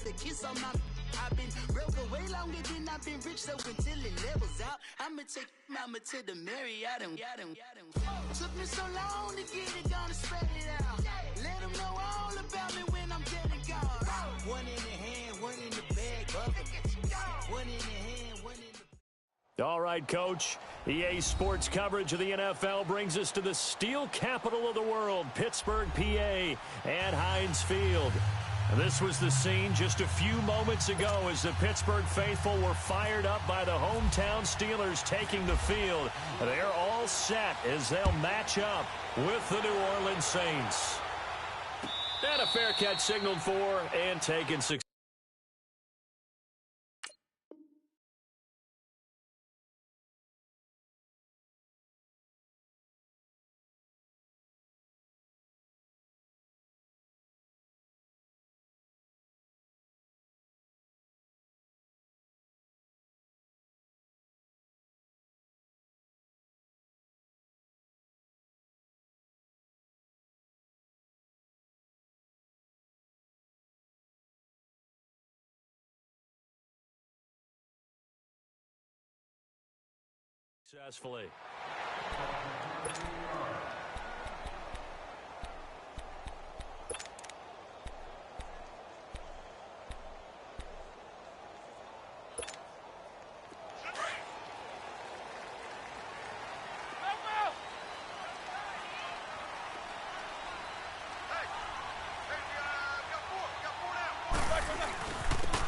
a kiss on my. I've been broke way longer than I've been rich, so until it levels out, I'ma take mama to the Marriott and took me so long to get it, gonna spread it out. Let them know all about me when I'm dead and gone. One in the hand, one in the bag, one in the hand, one in the... All right, Coach. EA Sports coverage of the NFL brings us to the steel capital of the world, Pittsburgh, PA, and Heinz Field. This was the scene just a few moments ago as the Pittsburgh faithful were fired up by the hometown Steelers taking the field. They're all set as they'll match up with the New Orleans Saints. And a fair catch signaled for and taken successfully.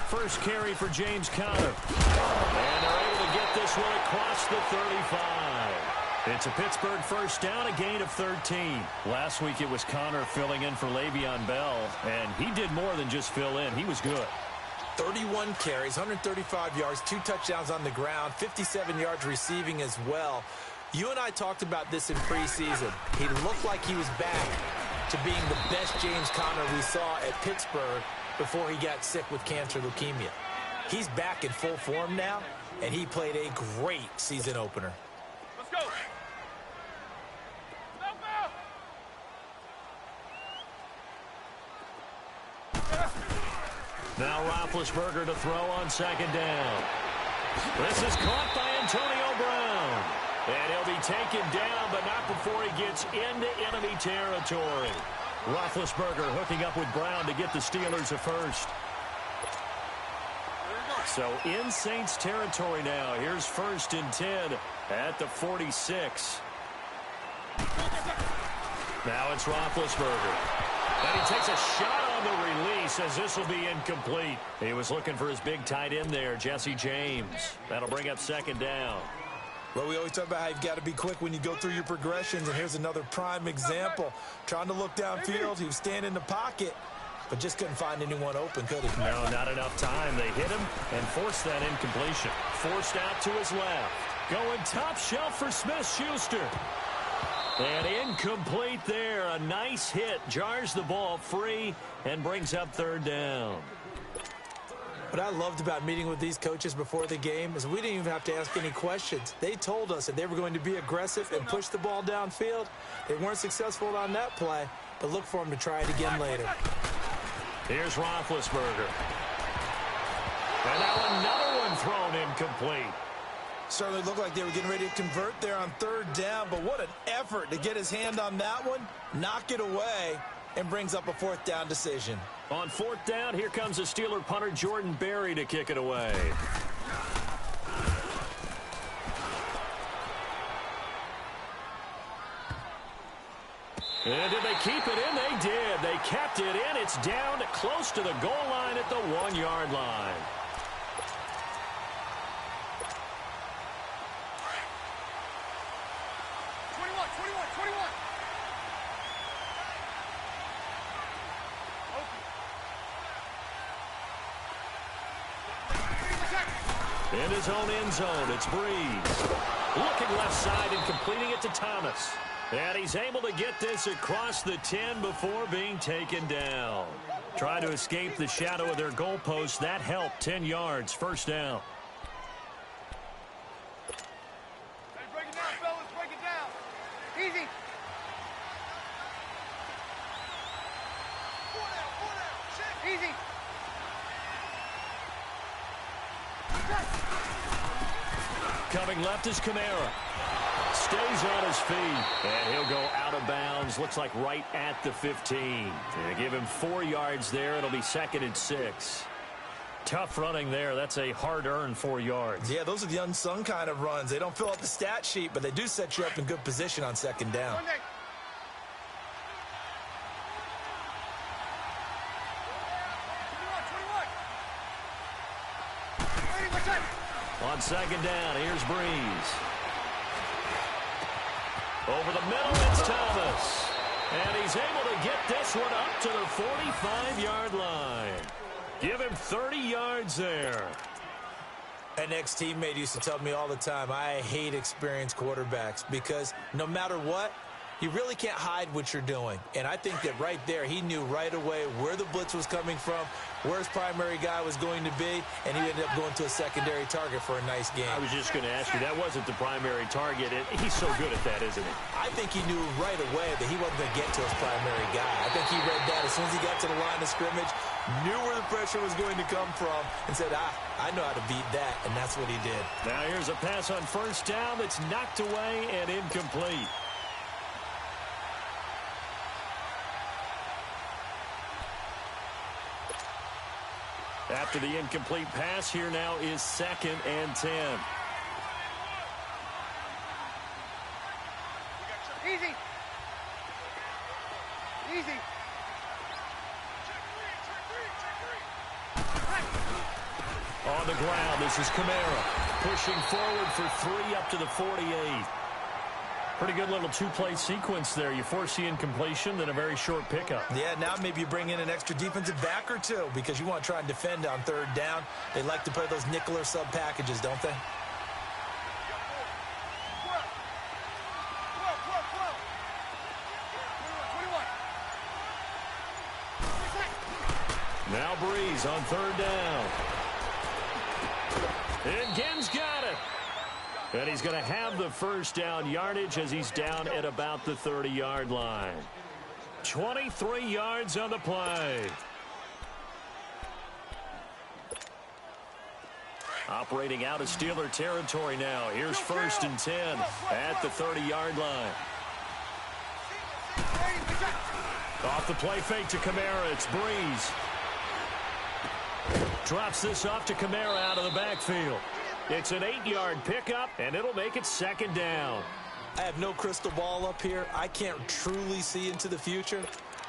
First carry for James Conner. And they're able to get this one across the 35. It's a Pittsburgh first down, a gain of 13. Last week it was Conner filling in for Le'Veon Bell, and he did more than just fill in. He was good. 31 carries, 135 yards, 2 touchdowns on the ground, 57 yards receiving as well. You and I talked about this in preseason. He looked like he was back to being the best James Conner we saw at Pittsburgh before he got sick with cancer leukemia. He's back in full form now, and he played a great season opener. Let's go. Now Roethlisberger to throw on second down. This is caught by Antonio Brown. And he'll be taken down, but not before he gets into enemy territory. Roethlisberger hooking up with Brown to get the Steelers a first. So in Saints territory now. Here's 1st and 10 at the 46. Now it's Roethlisberger. And he takes a shot on the release as this will be incomplete. He was looking for his big tight end there, Jesse James. That'll bring up 2nd down. Well, we always talk about how you've got to be quick when you go through your progressions, and here's another prime example. Trying to look downfield, he was standing in the pocket, but just couldn't find anyone open, could he? No, not enough time. They hit him and forced that incompletion. Forced out to his left. Going top shelf for Smith-Schuster. And incomplete there. A nice hit. Jars the ball free and brings up 3rd down. What I loved about meeting with these coaches before the game is we didn't even have to ask any questions. They told us that they were going to be aggressive and push the ball downfield. They weren't successful on that play, but look for them to try it again later. Here's Roethlisberger. And now another one thrown incomplete. Certainly looked like they were getting ready to convert there on 3rd down, but what an effort to get his hand on that one, knock it away, and brings up a 4th down decision. On 4th down, here comes the Steeler punter Jordan Berry to kick it away. And did they keep it in? They did. They kept it in. It's down close to the goal line at the 1-yard line. In his own end zone, it's Breeze. Looking left side and completing it to Thomas. And he's able to get this across the 10 before being taken down. Trying to escape the shadow of their goalpost. That helped. 10 yards, 1st down. Hey, break it down, fellas. Break it down. Easy. Easy. Coming left is Kamara. Stays on his feet, and he'll go out of bounds. Looks like right at the 15. And give him 4 yards there. It'll be 2nd and 6. Tough running there. That's a hard-earned 4 yards. Yeah, those are the unsung kind of runs. They don't fill out the stat sheet, but they do set you up in good position on 2nd down. On 2nd down, here's Breeze. Over the middle, it's Thomas. And he's able to get this one up to the 45-yard line. Give him 30 yards there. An ex-teammate used to tell me all the time, I hate experienced quarterbacks because no matter what, you really can't hide what you're doing. And I think that right there, he knew right away where the blitz was coming from, where his primary guy was going to be, and he ended up going to a secondary target for a nice game. I was just going to ask you, that wasn't the primary target. He's so good at that, isn't he? I think he knew right away that he wasn't going to get to his primary guy. I think he read that as soon as he got to the line of scrimmage, knew where the pressure was going to come from, and said, I know how to beat that, and that's what he did. Now here's a pass on 1st down that's knocked away and incomplete. After the incomplete pass, here now is 2nd and 10. Easy. Easy. On the ground, this is Kamara. Pushing forward for 3 up to the 48. Pretty good little 2-play sequence there. You force the incompletion, then a very short pickup. Yeah, now maybe you bring in an extra defensive back or two because you want to try and defend on 3rd down. They like to play those nickel or sub packages, don't they? Now Breeze on 3rd down. And Ginn's got it. And he's going to have the 1st down yardage as he's down at about the 30-yard line. 23 yards on the play. Operating out of Steeler territory now. Here's 1st and 10 at the 30-yard line. Off the play fake to Kamara. It's Breeze. Drops this off to Kamara out of the backfield. It's an 8-yard pickup, and it'll make it 2nd down. I have no crystal ball up here. I can't truly see into the future.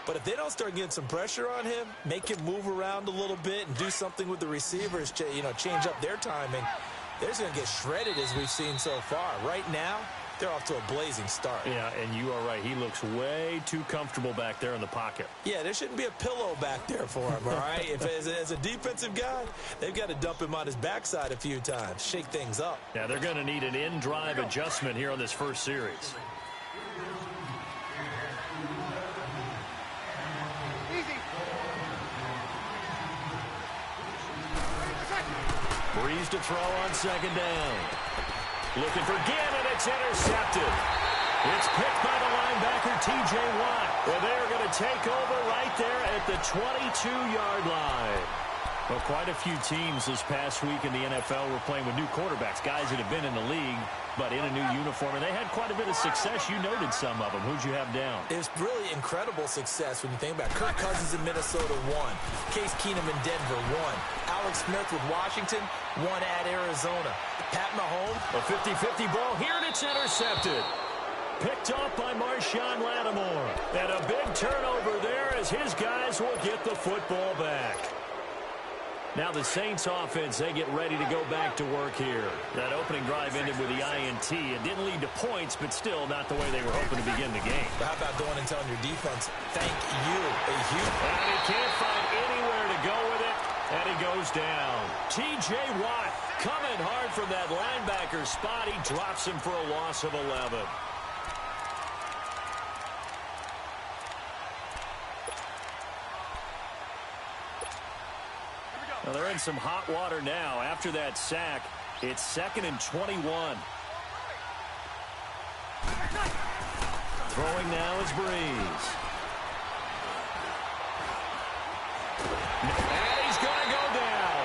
But if they don't start getting some pressure on him, make him move around a little bit and do something with the receivers, change up their timing, they're just going to get shredded as we've seen so far. Right now, they're off to a blazing start. Yeah, and you are right. He looks way too comfortable back there in the pocket. Yeah, there shouldn't be a pillow back there for him, all right? If as a defensive guy, they've got to dump him on his backside a few times, shake things up. Yeah, they're going to need an in-drive adjustment here on this 1st series. Easy. Breeze to throw on 2nd down. Looking for Ginn, and it's intercepted. It's picked by the linebacker, T.J. Watt. Well, they're going to take over right there at the 22-yard line. Well, quite a few teams this past week in the NFL were playing with new quarterbacks, guys that have been in the league, but in a new uniform. And they had quite a bit of success. You noted some of them. Who'd you have down? It's really incredible success when you think about it. Kirk Cousins in Minnesota, 1. Case Keenum in Denver, 1. Alex Smith with Washington, 1 at Arizona. Pat Mahomes. A 50-50 ball here, and it's intercepted. Picked off by Marshawn Lattimore. And a big turnover there as his guys will get the football back. Now the Saints offense, they get ready to go back to work here. That opening drive ended with the INT. It didn't lead to points, but still not the way they were hoping to begin the game. But how about going and telling your defense, thank you, a huge... And he can't find anywhere to go with it, and he goes down. T.J. Watt coming hard from that linebacker spot. He drops him for a loss of 11. Well, they're in some hot water now. After that sack, it's 2nd and 21. Throwing now is Breeze. And he's going to go down.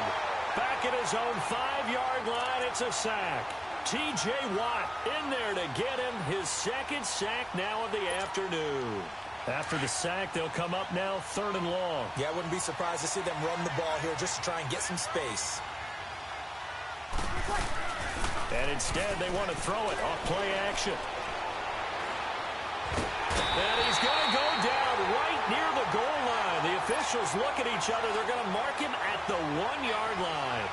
Back at his own 5-yard line. It's a sack. T.J. Watt in there to get him his second sack now of the afternoon. After the sack, they'll come up now 3rd and long. Yeah, I wouldn't be surprised to see them run the ball here just to try and get some space. And instead, they want to throw it off play action. And he's going to go down right near the goal line. The officials look at each other. They're going to mark him at the 1-yard line.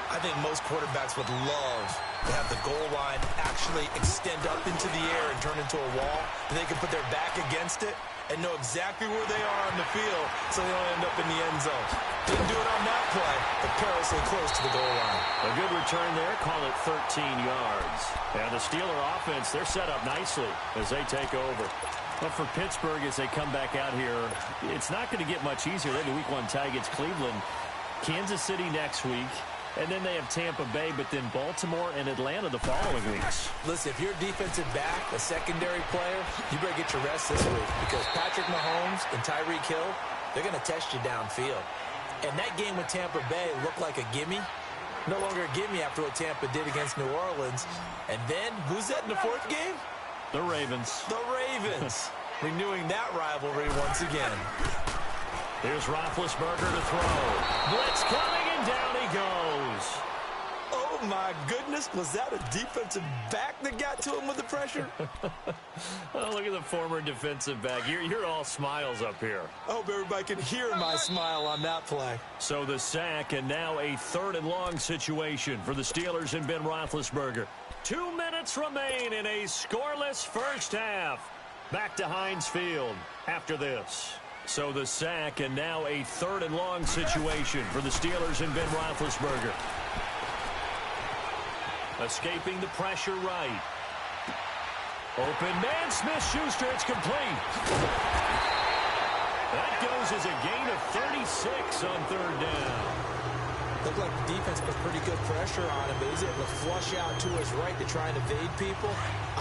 I think most quarterbacks would love to have the goal line actually extend up into the air and turn into a wall, and they can put their back against it and know exactly where they are on the field so they don't end up in the end zone. Didn't do it on that play, but perilously close to the goal line. A good return there, call it 13 yards. And the Steeler offense, they're set up nicely as they take over. But for Pittsburgh, as they come back out here, it's not going to get much easier. They have the Week 1 tie against Cleveland, Kansas City next week, and then they have Tampa Bay, but then Baltimore and Atlanta the following weeks. Listen, if you're a defensive back, a secondary player, you better get your rest this week because Patrick Mahomes and Tyreek Hill, they're going to test you downfield. And that game with Tampa Bay looked like a gimme. No longer a gimme after what Tampa did against New Orleans. And then, who's that in the 4th game? The Ravens. The Ravens. Renewing that rivalry once again. Here's Roethlisberger to throw. Blitz coming, and down he goes. Oh, my goodness. Was that a defensive back that got to him with the pressure? Oh, look at the former defensive back. You're all smiles up here. I hope everybody can hear my smile on that play. So the sack, and now a 3rd and long situation for the Steelers and Ben Roethlisberger. 2 minutes remain in a scoreless first half. Back to Heinz Field after this. So the sack, and now a 3rd and long situation for the Steelers and Ben Roethlisberger. Escaping the pressure right. Open man, Smith-Schuster, it's complete. That goes as a gain of 36 on 3rd down. Looked like the defense put pretty good pressure on him, but he's able to flush out to his right to try and evade people.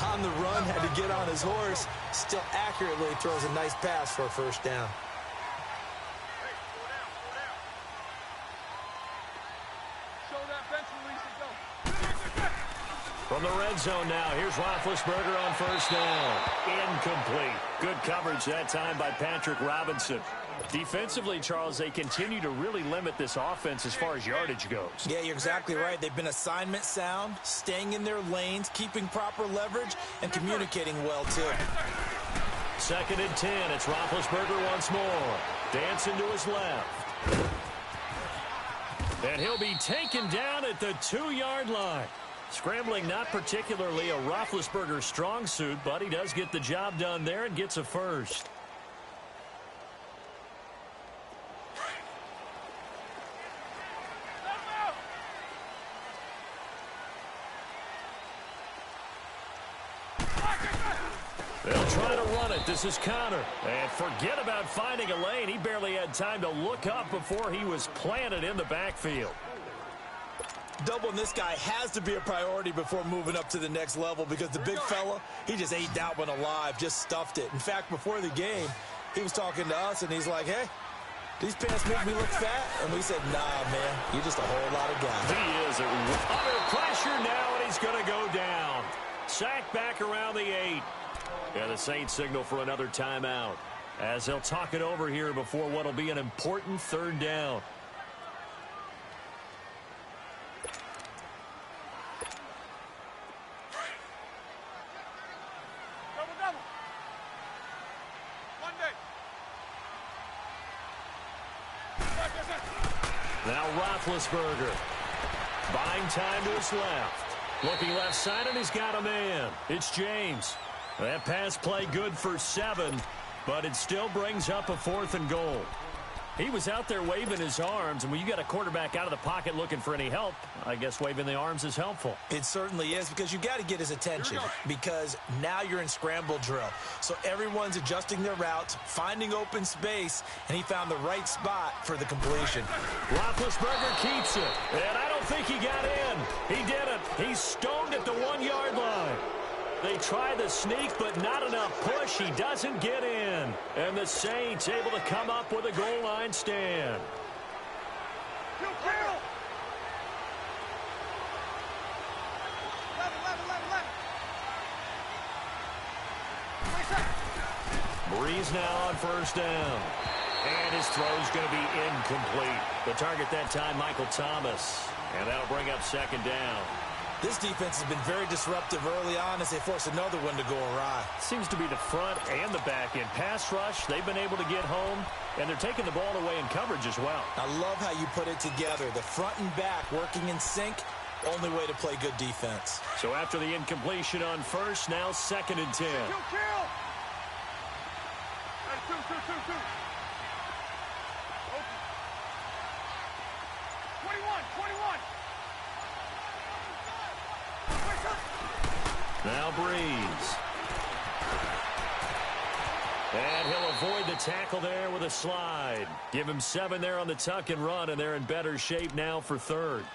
On the run, had to get on his horse. Still accurately throws a nice pass for a 1st down. From the red zone now, here's Roethlisberger on 1st down. Incomplete. Good coverage that time by Patrick Robinson. Defensively, Charles, they continue to really limit this offense as far as yardage goes. Yeah, you're exactly right. They've been assignment sound, staying in their lanes, keeping proper leverage, and communicating well, too. 2nd and 10. It's Roethlisberger once more. Dancing to his left. And he'll be taken down at the 2-yard line. Scrambling, not particularly a Roethlisberger strong suit, but he does get the job done there and gets a first. They'll try to run it. This is Connor. And forget about finding a lane. He barely had time to look up before he was planted in the backfield. Doubling this guy has to be a priority before moving up to the next level because the big fella, he just ate that one alive, just stuffed it. In fact, before the game, he was talking to us, and he's like, hey, these pants make me look fat? And we said, nah, man, you're just a whole lot of guys. He is under pressure now, and he's going to go down. Sacked back around the 8. Yeah, the Saints signal for another timeout as they'll talk it over here before what will be an important 3rd down. Now Roethlisberger. Buying time to his left. Looking left side, and he's got a man. It's James. That pass play good for 7, but it still brings up a 4th and goal. He was out there waving his arms, and when you got a quarterback out of the pocket looking for any help, I guess waving the arms is helpful. It certainly is because you got to get his attention because now you're in scramble drill. So everyone's adjusting their routes, finding open space, and he found the right spot for the completion. Roethlisberger keeps it, and I don't think he got in. He didn't. He's stoned at the 1-yard line. They try the sneak, but not enough push. He doesn't get in. And the Saints able to come up with a goal line stand. Breeze now on first down. And his throw's going to be incomplete. The target that time, Michael Thomas. And that'll bring up second down. This defense has been very disruptive early on as they force another one to go awry. Seems to be the front and the back end. Pass rush, they've been able to get home, and they're taking the ball away in coverage as well. I love how you put it together. The front and back working in sync, only way to play good defense. So after the incompletion on first, now second and 10. Kill. Hey, two. 21. Now Breeze. And he'll avoid the tackle there with a slide. Give him 7 there on the tuck and run, and they're in better shape now for third.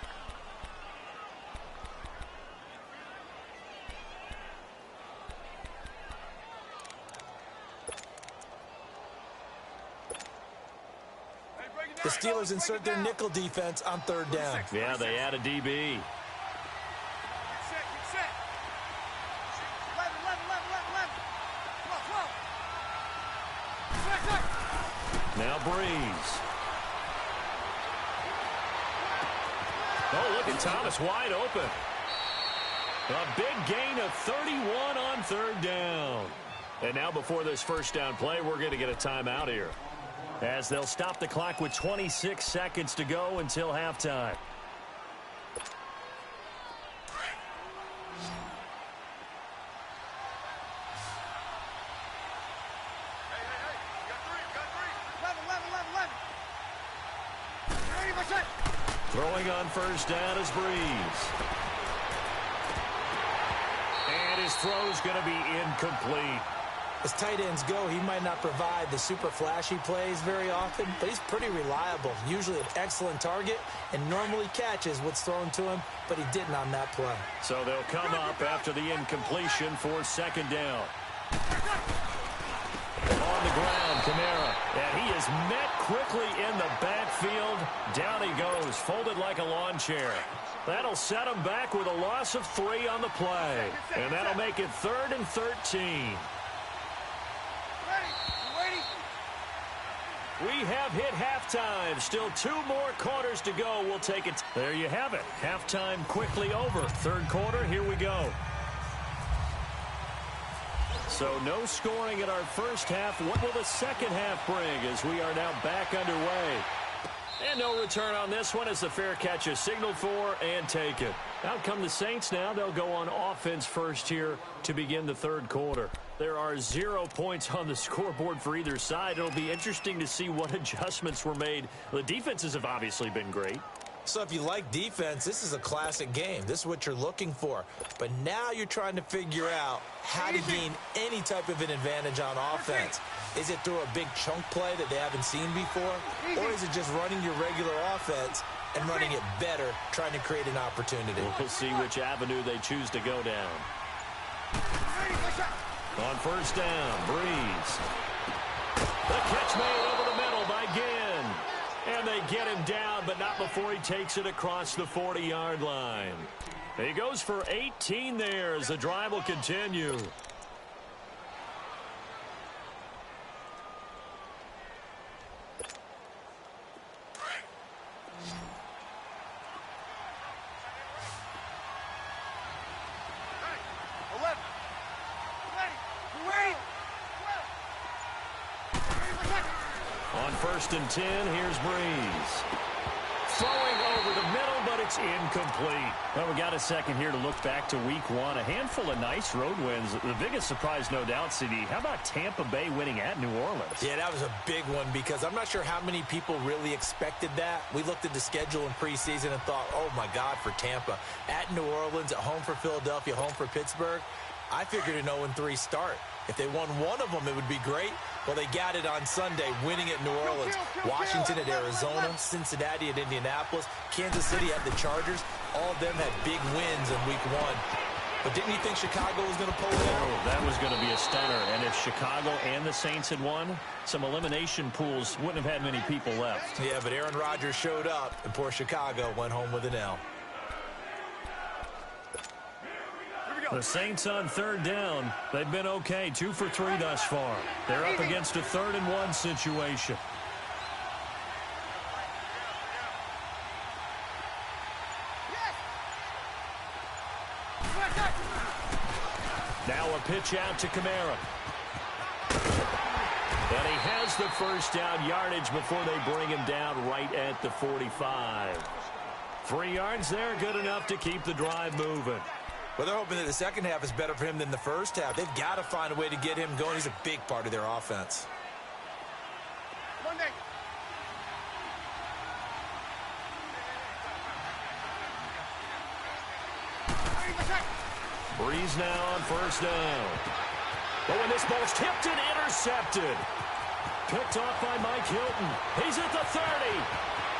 The Steelers insert their nickel defense on third down. Yeah, they add a DB. Get set. 11. Come on. Set. Now Breeze. Oh, look at Thomas wide open. A big gain of 31 on third down. And now before this first down play, we're going to get a timeout here, as they'll stop the clock with 26 seconds to go until halftime. Throwing on first down is Breeze. And his throw's going to be incomplete. As tight ends go, he might not provide the super flashy plays very often, but he's pretty reliable. Usually an excellent target and normally catches what's thrown to him, but he didn't on that play. So they'll come up after the incompletion for second down. On the ground, Kamara. And he is met quickly in the backfield. Down he goes, folded like a lawn chair. That'll set him back with a loss of 3 on the play. And that'll make it 3rd and 13. We have hit halftime. Still 2 more quarters to go. We'll take it. There you have it. Halftime quickly over. Third quarter, here we go. So no scoring in our first half. What will the second half bring as we are now back underway? And no return on this one as the fair catch is signaled for and taken. Out come the Saints now. They'll go on offense first here to begin the third quarter. There are 0 points on the scoreboard for either side. It'll be interesting to see what adjustments were made. The defenses have obviously been great. So if you like defense, this is a classic game. This is what you're looking for. But now you're trying to figure out how to gain any type of an advantage on offense. Is it through a big chunk play that they haven't seen before? Or is it just running your regular offense and running it better, trying to create an opportunity? We'll see which avenue they choose to go down. On first down, Breeze. The catch made over the middle by Ginn. And they get him down, but not before he takes it across the 40-yard line. He goes for 18 there as the drive will continue. On first and 10, here's Breeze. Throwing over the middle, but it's incomplete. Well, we got a second here to look back to week 1. A handful of nice road wins. The biggest surprise, no doubt, CD. How about Tampa Bay winning at New Orleans? Yeah, that was a big one because I'm not sure how many people really expected that. We looked at the schedule in preseason and thought, oh, my God, for Tampa. At New Orleans, at home for Philadelphia, home for Pittsburgh. I figured an 0-3 start. If they won one of them, it would be great. Well, they got it on Sunday, winning at New Orleans. Washington at Arizona, Cincinnati at Indianapolis, Kansas City at the Chargers. All of them had big wins in week 1. But didn't you think Chicago was going to pull it out? Oh, that was going to be a stunner. And if Chicago and the Saints had won, some elimination pools wouldn't have had many people left. Yeah, but Aaron Rodgers showed up, and poor Chicago went home with an L. Here we The Saints on third down. They've been okay, 2 for 3 thus far. They're up against a 3rd and 1 situation. Now a pitch out to Kamara. And he has the first down yardage before they bring him down right at the 45. 3 yards there, good enough to keep the drive moving. Well, they're hoping that the second half is better for him than the first half. They've got to find a way to get him going. He's a big part of their offense. Breeze now on first down. But when this ball's tipped and intercepted. Picked off by Mike Hilton. He's at the 30,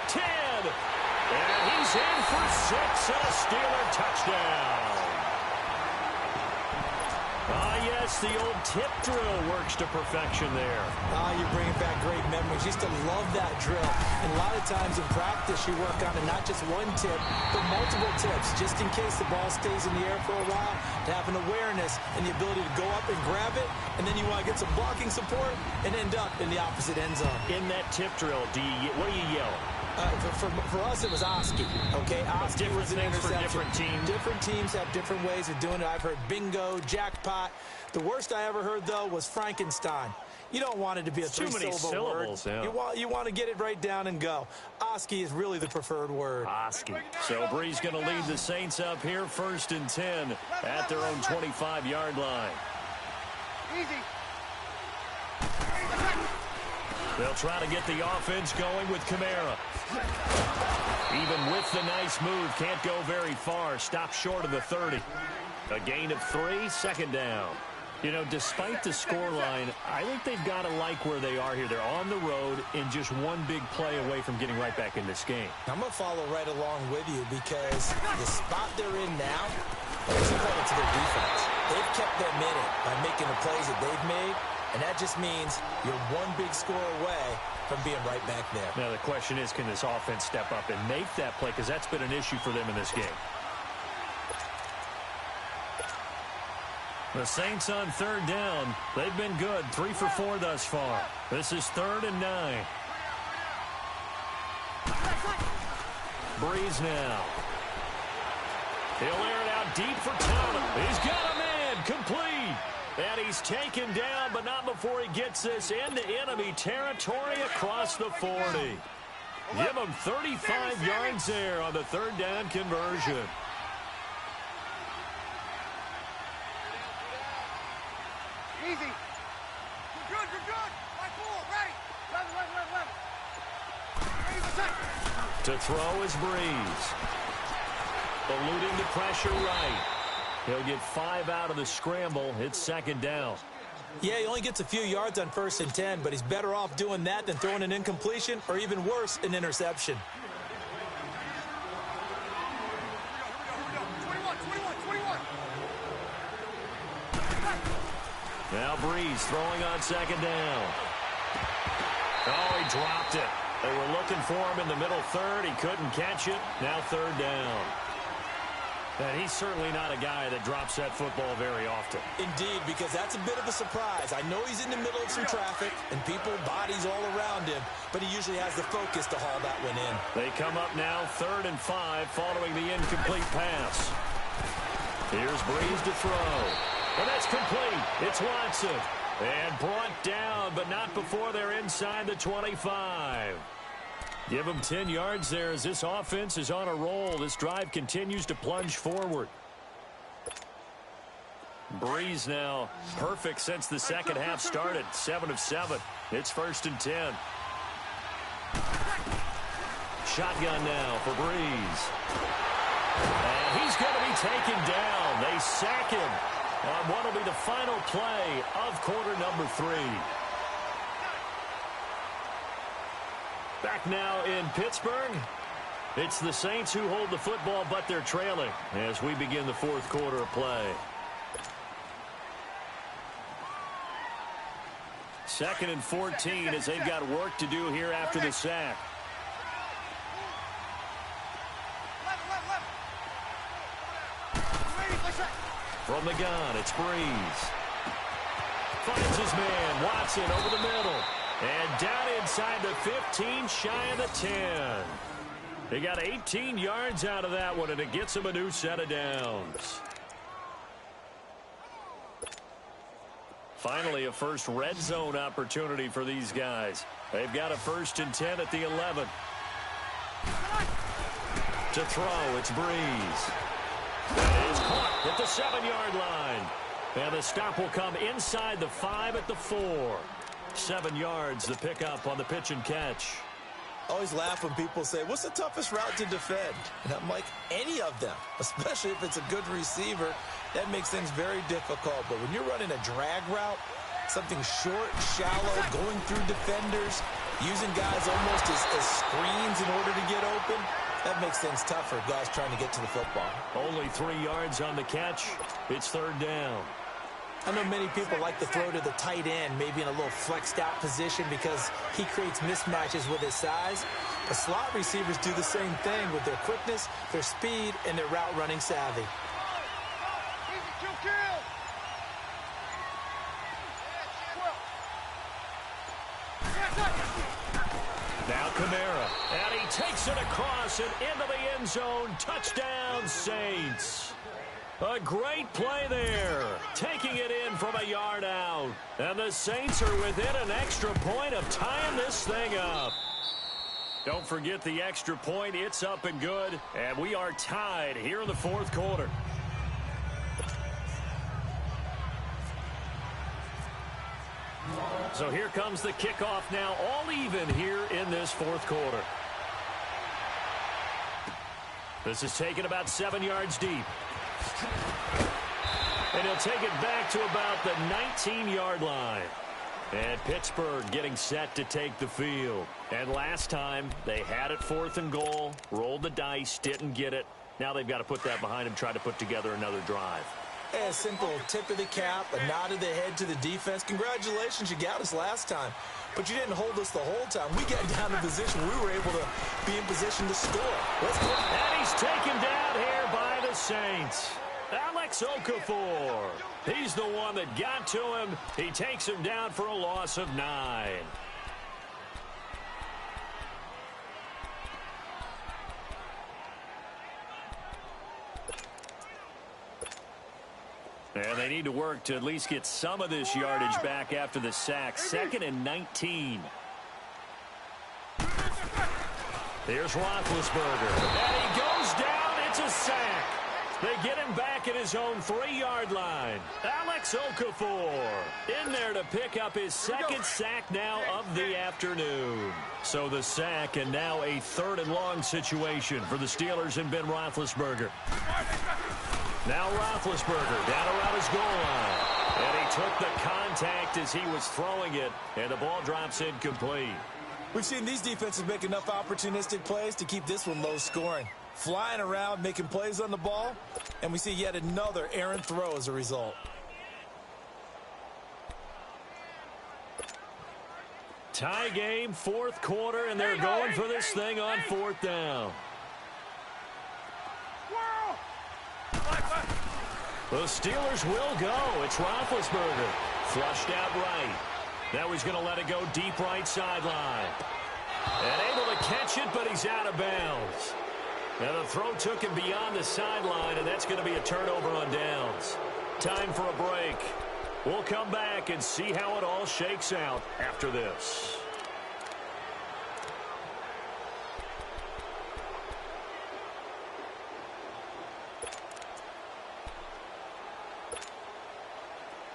10, and he's in for 6 and a Steeler touchdown. Yes, the old tip drill works to perfection there. You're bringing back great memories. Used to love that drill. And a lot of times in practice, you work on it, not just one tip, but multiple tips, just in case the ball stays in the air for a while, to have an awareness and the ability to go up and grab it, and then you want to get some blocking support and end up in the opposite end zone. In that tip drill, what do you yell? For us, it was Oski. Okay, Oski was an interception. Different teams. Different teams have different ways of doing it. I've heard bingo, jackpot. The worst I ever heard, though, was Frankenstein. You don't want it to be a three-syllable word. Yeah. You want to get it right down and go. Oski is really the preferred word. Oski. So Breeze going to lead the Saints up here, 1st and 10 at their own 25-yard line. Easy. They'll try to get the offense going with Kamara. Even with the nice move, can't go very far. Stop short of the 30. A gain of 3, 2nd down. You know, despite the scoreline, I think they've got to like where they are here. They're on the road and just one big play away from getting right back in this game. I'm going to follow right along with you because the spot they're in now is a credit to their defense. They've kept them in it by making the plays that they've made, and that just means you're one big score away from being right back there. Now, the question is, can this offense step up and make that play? Because that's been an issue for them in this game. The Saints on 3rd down. They've been good. 3 for 4 thus far. This is 3rd and 9. Breeze now. He'll air it out deep for Talbot. He's got a man. Complete. And he's taken down, but not before he gets this into enemy territory across the 40. Give him 35 yards there on the 3rd down conversion. Easy. You're good. Right ball, ready. Left. To throw is Breeze. Eluding the pressure right. He'll get 5 out of the scramble. It's 2nd down. Yeah, he only gets a few yards on 1st and 10, but he's better off doing that than throwing an incompletion or even worse, an interception. 21. Now Breeze throwing on 2nd down. Oh, he dropped it. They were looking for him in the middle 3rd. He couldn't catch it. Now 3rd down. And he's certainly not a guy that drops that football very often. Indeed, because that's a bit of a surprise. I know he's in the middle of some traffic and people, bodies all around him, but he usually has the focus to haul that one in. They come up now 3rd and 5 following the incomplete pass. Here's Breeze to throw. And that's complete. It's Watson. And brought down, but not before they're inside the 25. Give them 10 yards there as this offense is on a roll. This drive continues to plunge forward. Breeze now perfect since the second half started. 7 of 7. It's 1st and 10. Shotgun now for Breeze. And he's going to be taken down. They sack him on what will be the final play of quarter number 3. Back now in Pittsburgh. It's the Saints who hold the football, but they're trailing as we begin the 4th quarter of play. 2nd and 14 as they've got work to do here after the sack. From the gun, it's Breeze. Finds his man, Watson, over the middle. And down inside the 15, shy of the 10. He got 18 yards out of that one, and it gets him a new set of downs. Finally, a first red zone opportunity for these guys. They've got a 1st and 10 at the 11. To throw, it's Breeze. That is caught at the 7-yard line. And the stop will come inside the 5 at the 4. 7 yards, the pickup on the pitch and catch. I always laugh when people say, what's the toughest route to defend? And I'm like, any of them, especially if it's a good receiver. That makes things very difficult. But when you're running a drag route, something short, shallow, going through defenders, using guys almost as screens in order to get open, that makes things tough for guys trying to get to the football. Only 3 yards on the catch. It's 3rd down. I know many people like to throw to the tight end, maybe in a little flexed out position because he creates mismatches with his size. The slot receivers do the same thing with their quickness, their speed, and their route running savvy. Now Kamara, and he takes it across and into the end zone. Touchdown, Saints. A great play there, taking it in from a yard out. And the Saints are within an extra point of tying this thing up. Don't forget the extra point. It's up and good. And we are tied here in the 4th quarter. So here comes the kickoff now, all even here in this 4th quarter. This is taken about 7 yards deep. And he'll take it back to about the 19-yard line. And Pittsburgh getting set to take the field. And last time, they had it 4th and goal, rolled the dice, didn't get it. Now they've got to put that behind them, try to put together another drive. A simple tip of the cap, a nod of the head to the defense. Congratulations, you got us last time. But you didn't hold us the whole time. We got down in position. We were able to be in position to score. Let's go. And he's taken down here by the Saints. Alex Okafor. He's the one that got to him. He takes him down for a loss of 9. And they need to work to at least get some of this yardage back after the sack. 2nd and 19. Here's Roethlisberger. And he goes down. It's a sack. They get him back at his own 3-yard line. Alex Okafor in there to pick up his 2nd sack now of the afternoon. So the sack and now a 3rd and long situation for the Steelers and Ben Roethlisberger. Now Roethlisberger down around his goal line. And he took the contact as he was throwing it. And the ball drops incomplete. We've seen these defenses make enough opportunistic plays to keep this one low scoring. Flying around, making plays on the ball. And we see yet another errant throw as a result. Tie game, 4th quarter, and they're going for this thing on 4th down. The Steelers will go. It's Roethlisberger. Flushed out right. Now he's going to let it go deep right sideline. And able to catch it, but he's out of bounds. Now the throw took him beyond the sideline, and that's going to be a turnover on downs. Time for a break. We'll come back and see how it all shakes out after this.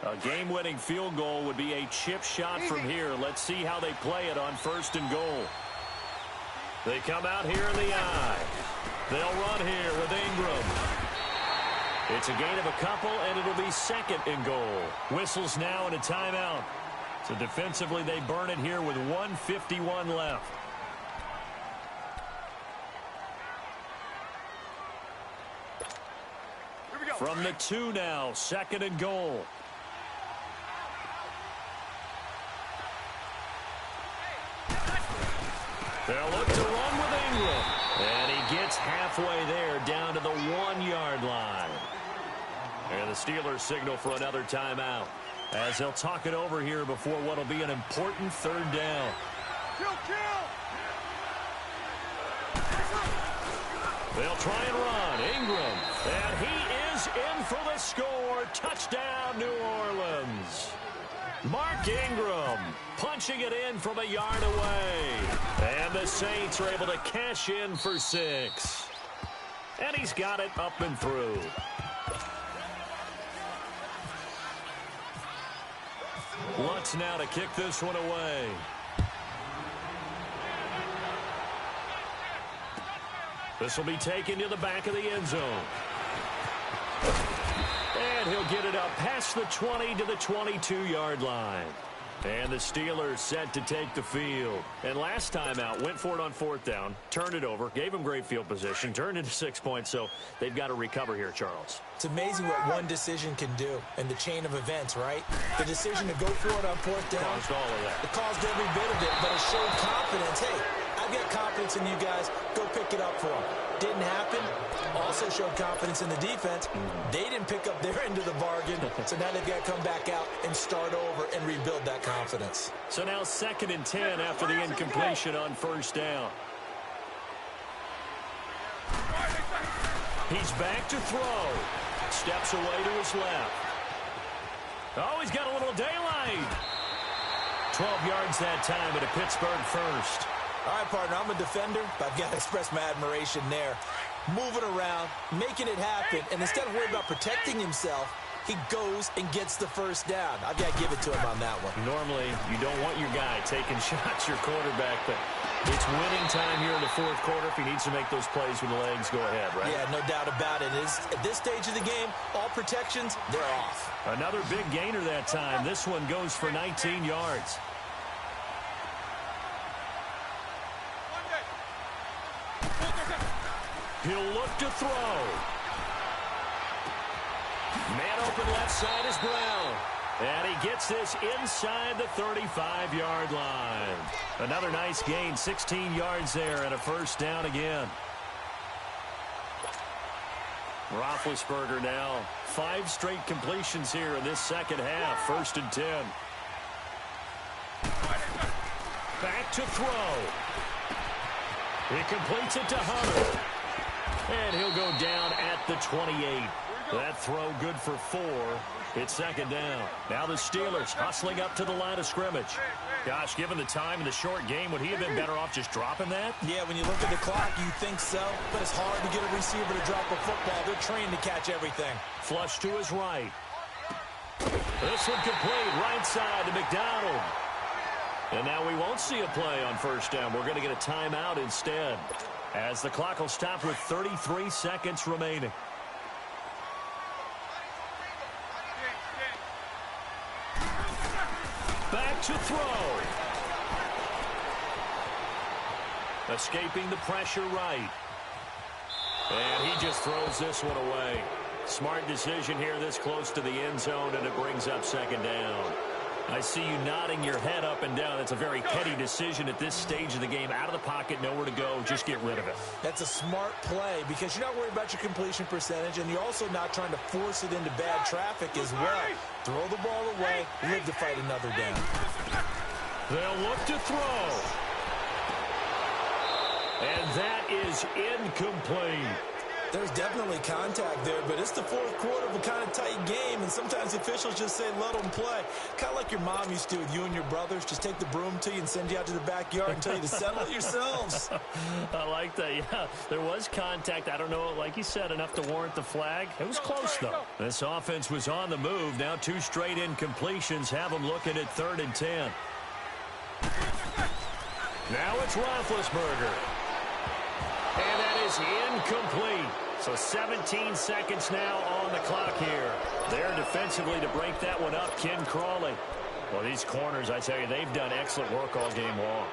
A game-winning field goal would be a chip shot from here. Let's see how they play it on 1st and goal. They come out here in the I. They'll run here with Ingram. It's a gain of a couple, and it'll be 2nd and goal. Whistles now and a timeout. So defensively, they burn it here with 1:51 left. From the 2 now, 2nd and goal. They'll look to run with Ingram. And he gets halfway there down to the 1-yard line. And the Steelers signal for another timeout as they'll talk it over here before what will be an important third down. Kill! They'll try and run. Ingram. And he is in for the score. Touchdown, New Orleans. Mark Ingram punching it in from a yard away. And the Saints are able to cash in for 6. And he's got it up and through. Lutz now to kick this one away. This will be taken to the back of the end zone. And he'll get it up past the 20 to the 22-yard line. And the Steelers set to take the field. And last time out, went for it on 4th down, turned it over, gave them great field position, turned into 6 points, so they've got to recover here, Charles. It's amazing what one decision can do in the chain of events, right? The decision to go for it on 4th down. Caused all of that. It caused every bit of it, but it showed confidence. Hey, I've got confidence in you guys. Go pick it up for them. Didn't happen. Also showed confidence in the defense. They didn't pick up their end of the bargain, so now they've got to come back out and start over and rebuild that confidence. So now 2nd and 10 after the incompletion on 1st down. He's back to throw. Steps away to his left. Oh, he's got a little daylight. 12 yards that time at a Pittsburgh first. All right, partner, I'm a defender, but I've got to express my admiration there. Moving around, making it happen, and instead of worrying about protecting himself, he goes and gets the first down. I've got to give it to him on that one. Normally, you don't want your guy taking shots, your quarterback, but it's winning time here in the 4th quarter. If he needs to make those plays with the legs, go ahead, right? Yeah, no doubt about it. At this stage of the game, all protections, they're off. Another big gainer that time. This one goes for 19 yards. He'll look to throw. Man open left side is Brown. And he gets this inside the 35-yard line. Another nice gain, 16 yards there and a first down again. Roethlisberger now. 5 straight completions here in this second half. 1st and 10. Back to throw. He completes it to Hunter. And he'll go down at the 28. That throw good for 4. It's 2nd down. Now the Steelers hustling up to the line of scrimmage. Gosh, given the time in the short game, would he have been better off just dropping that? Yeah, when you look at the clock, you think so. But it's hard to get a receiver to drop a football. They're trained to catch everything. Flush to his right. This one complete, right side to McDonald. And now we won't see a play on 1st down. We're going to get a timeout instead, as the clock will stop with 33 seconds remaining. Back to throw. Escaping the pressure right. And he just throws this one away. Smart decision here this close to the end zone, and it brings up 2nd down. I see you nodding your head up and down. That's a very petty decision at this stage of the game. Out of the pocket, nowhere to go. Just get rid of it. That's a smart play because you're not worried about your completion percentage, and you're also not trying to force it into bad traffic as well. Throw the ball away, live to fight another down. They'll look to throw. And that is incomplete. There's definitely contact there, but it's the 4th quarter of a kind of tight game, and sometimes officials just say, let them play. Kind of like your mom used to with you and your brothers. Just take the broom to you and send you out to the backyard and tell you to settle it yourselves. I like that, yeah. There was contact. I don't know, like you said, enough to warrant the flag. It was close, though. This offense was on the move. Now 2 straight incompletions have them looking at 3rd and 10. Now it's Roethlisberger. And that is incomplete. So 17 seconds now on the clock here. There defensively to break that one up, Ken Crawley. Well, these corners, I tell you, they've done excellent work all game long.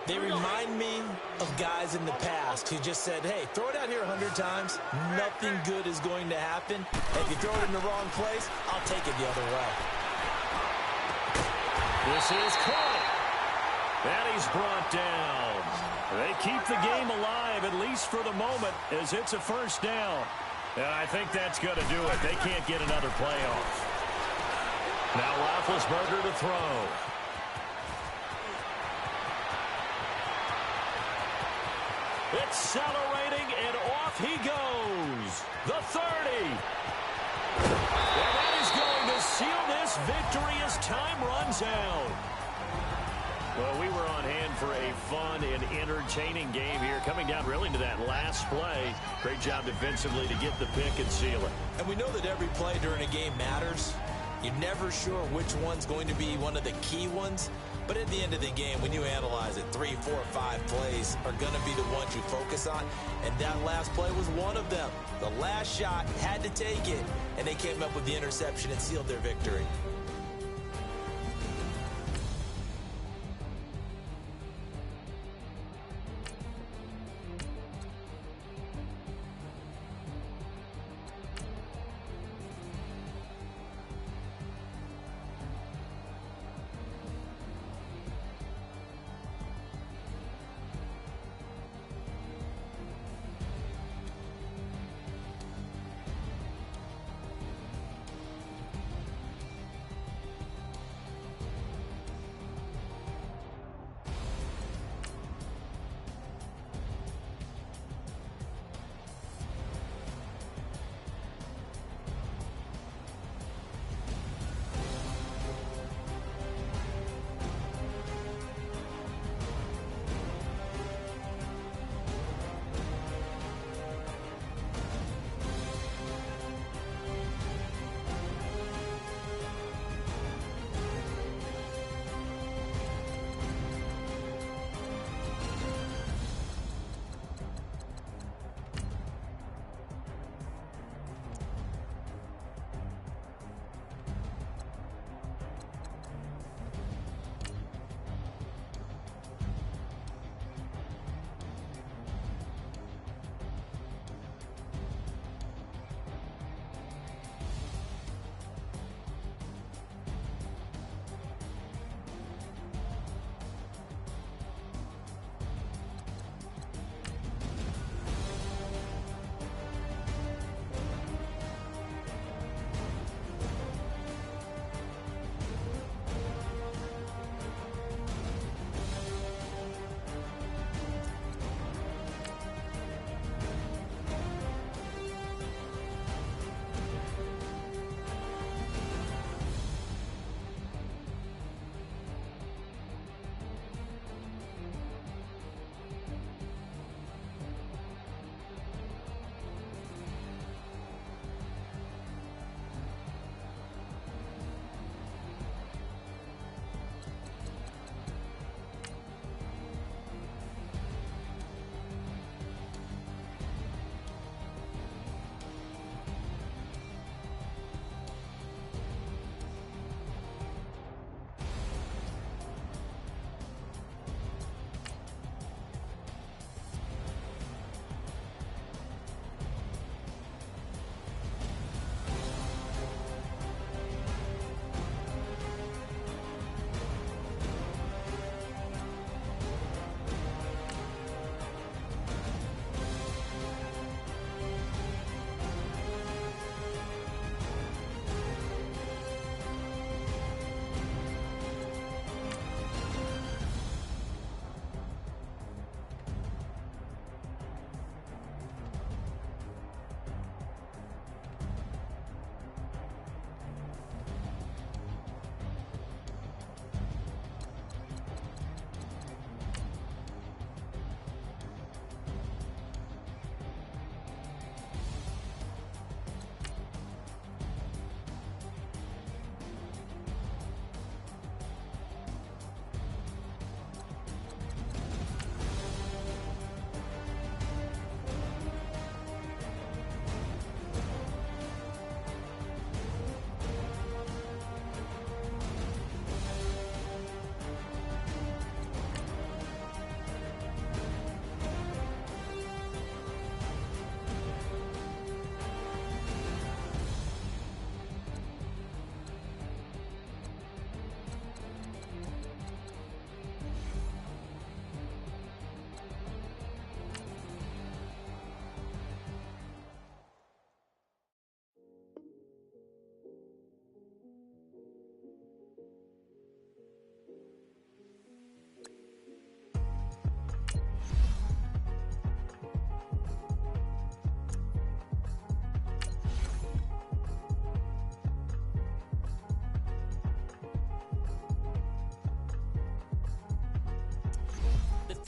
They remind me of guys in the past who just said, hey, throw it out here 100 times. Nothing good is going to happen. If you throw it in the wrong place, I'll take it the other way. This is caught. And he's brought down. They keep the game alive, at least for the moment, as it's a 1st down. And I think that's going to do it. They can't get another playoff. Now Roethlisberger to throw. Accelerating, and off he goes. The 30. And that is going to seal this victory as time runs out. Well, we were on hand for a fun and entertaining game here, coming down really to that last play. Great job defensively to get the pick and seal it. And we know that every play during a game matters. You're never sure which one's going to be one of the key ones. But at the end of the game, when you analyze it, 3, 4, 5 plays are going to be the ones you focus on. And that last play was one of them. The last shot had to take it, and they came up with the interception and sealed their victory.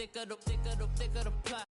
thicker the plot.